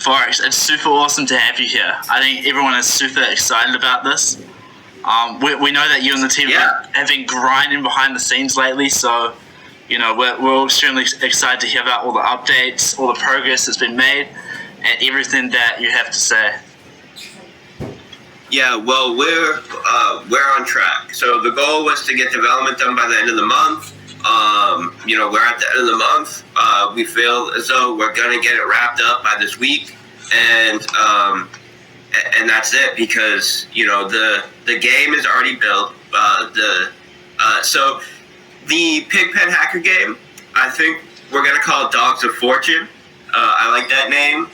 FOREX. It's super awesome to have you here. I think everyone is super excited about this. We know that you and the team have been grinding behind the scenes lately, so we're extremely excited to hear about all the updates, all the progress that's been made, and everything that you have to say. Yeah, well, we're on track. So the goal was to get development done by the end of the month. We're at the end of the month. We feel as though we're gonna get it wrapped up by this week, and that's it, because the game is already built. So the Pigpen hacker game, I think we're gonna call it Dogs of Fortune. I like that name.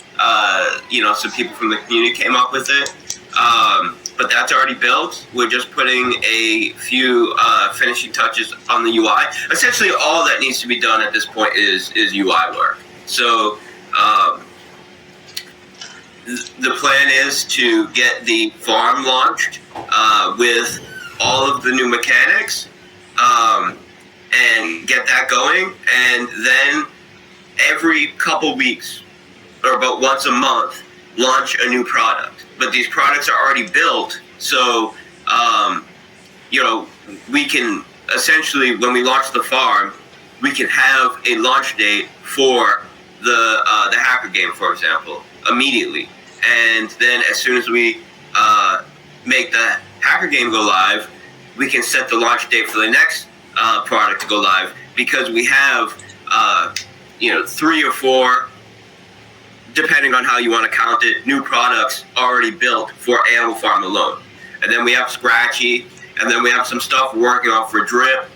Some people from the community came up with it. But that's already built. We're just putting a few finishing touches on the UI. Essentially, all that needs to be done at this point is UI work. So the plan is to get the farm launched with all of the new mechanics and get that going. And then every couple weeks, or about once a month, launch a new product. But these products are already built, so we can essentially, when we launch the farm, we can have a launch date for the hacker game, for example, immediately. And then as soon as we make the hacker game go live, we can set the launch date for the next product to go live, because we have 3 or 4, depending on how you want to count it, new products already built for Animal Farm alone. And then we have Scratchy, and then we have some stuff we're working on for Drip.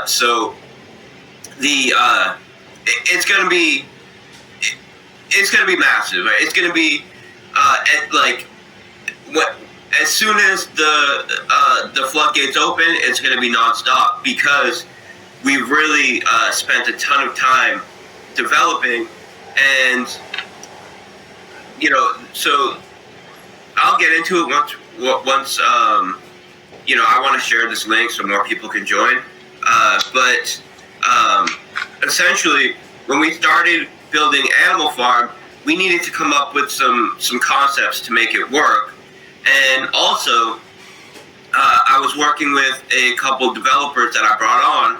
So it's gonna be massive. It's gonna be as soon as the floodgates open, it's gonna be nonstop, because we've really spent a ton of time developing. And so I'll get into it once I want to share this link so more people can join. But essentially, when we started building Animal Farm, we needed to come up with some concepts to make it work. And also, I was working with a couple developers that I brought on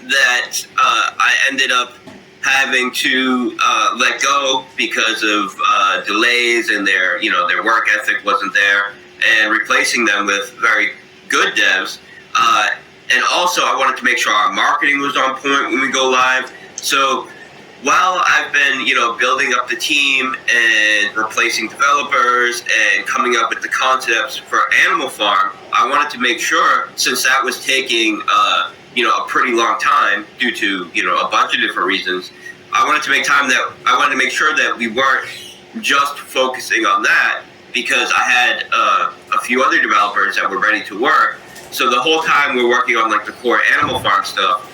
that I ended up having to let go because of delays, and their work ethic wasn't there, and replacing them with very good devs. And also, I wanted to make sure our marketing was on point when we go live. So while I've been building up the team and replacing developers and coming up with the concepts for Animal Farm, I wanted to make sure, since that was taking a pretty long time due to a bunch of different reasons, I wanted to make sure that we weren't just focusing on that, because I had a few other developers that were ready to work. So the whole time we're working on the core Animal Farm stuff,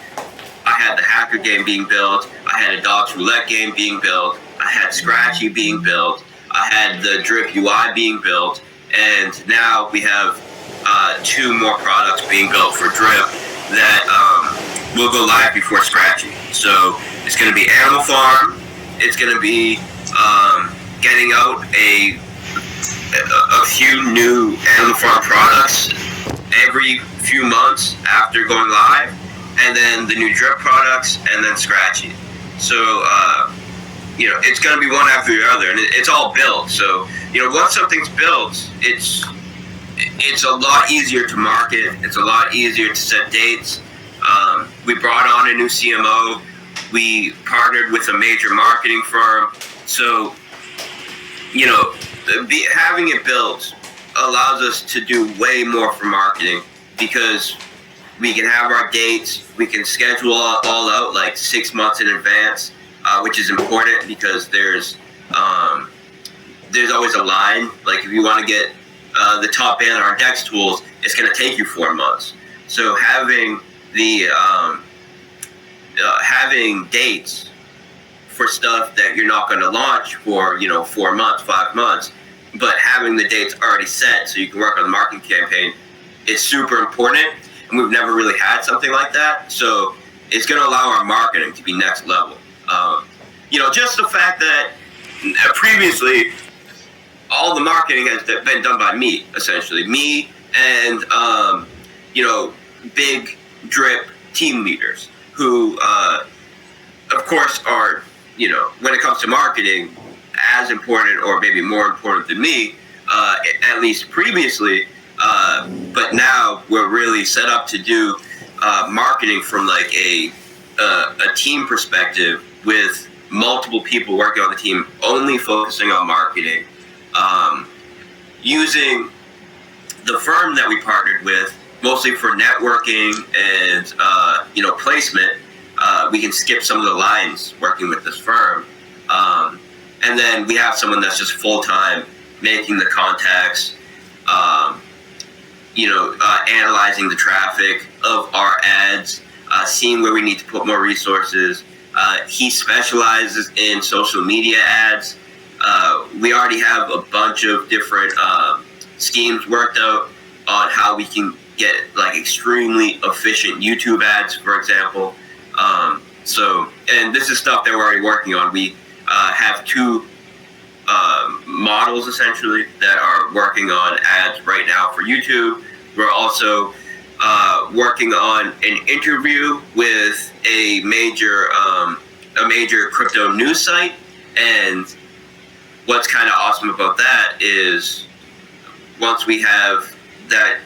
I had the hacker game being built, I had a Dogs Roulette game being built, I had Scratchy being built, I had the Drip UI being built, and now we have 2 more products being built for Drip that will go live before Scratchy. So it's going to be Animal Farm, it's going to be getting out a few new Animal Farm products every few months after going live, and then the new Drip products, and then Scratchy. So it's going to be one after the other, and it's all built. So once something's built, it's a lot easier to market. It's a lot easier to set dates. We brought on a new CMO. We partnered with a major marketing firm. So having it built allows us to do way more for marketing, because we can have our dates, we can schedule all out 6 months in advance, which is important, because there's always a line. If you want to get the top band on our DEX tools, it's going to take you 4 months. So having having dates for stuff that you're not going to launch for 4 months, 5 months, but having the dates already set so you can work on the marketing campaign is super important. And we've never really had something like that, so it's going to allow our marketing to be next level. Just the fact that previously, all the marketing has been done by me, essentially. Me and, big drip team leaders who, of course, are, when it comes to marketing, as important or maybe more important than me, at least previously. But now we're really set up to do marketing from like a team perspective with multiple people working on the team, only focusing on marketing, using the firm that we partnered with mostly for networking and placement. We can skip some of the lines working with this firm, and then we have someone that's just full-time making the contacts, analyzing the traffic of our ads, seeing where we need to put more resources. He specializes in social media ads. We already have a bunch of different schemes worked out on how we can get like extremely efficient YouTube ads, for example. And this is stuff that we're already working on. We have two models essentially that are working on ads right now for YouTube. We're also working on an interview with a major crypto news site, and what's kind of awesome about that is once we have that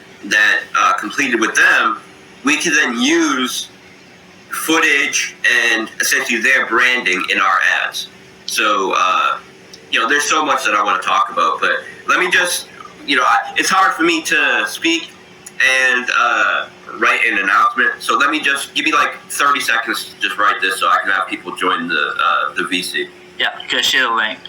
completed with them, we can then use footage and essentially their branding in our ads. So there's so much that I want to talk about, but let me just it's hard for me to speak and write an announcement. So let me just give me like 30 seconds to just write this so I can have people join the VC. Yeah, go share the link.